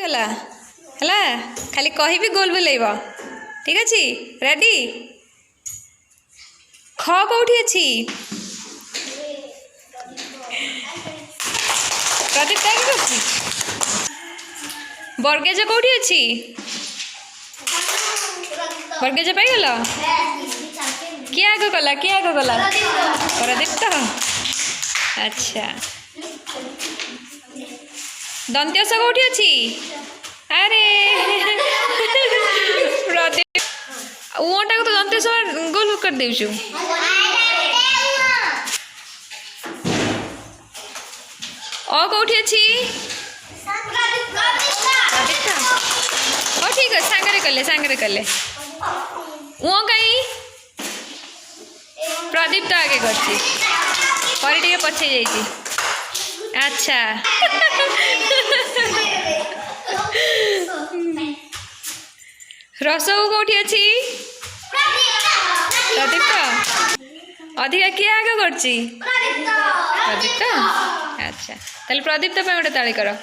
ହେଲା ହେଲା ଖାଲି କହିବି ଗୋଲ ବୁଲେଇବ ठीक ଅଛି रेडी ख कोठी अछि प्रदीप काय करछि बर्गेज कोठी अछि बर्गेज पाई गेल किया आग कला प्रदीप तो अच्छा दंत्यस कोठी अछि अरे प्रदीप ओटा को तो दंत्यस गोल कर देउछु ओ कोठी अछि प्रदीप ओ ठीक है सांगरे कले ओ कई प्रदीप तो आगे करछि परी टिके पछे जाइछि अच्छा रसगु कोठी अछि प्रदीप तो अधिका किए आगे करछि प्रदीप तो अच्छा ताले प्रदीप तो पे गोटे ताली करो।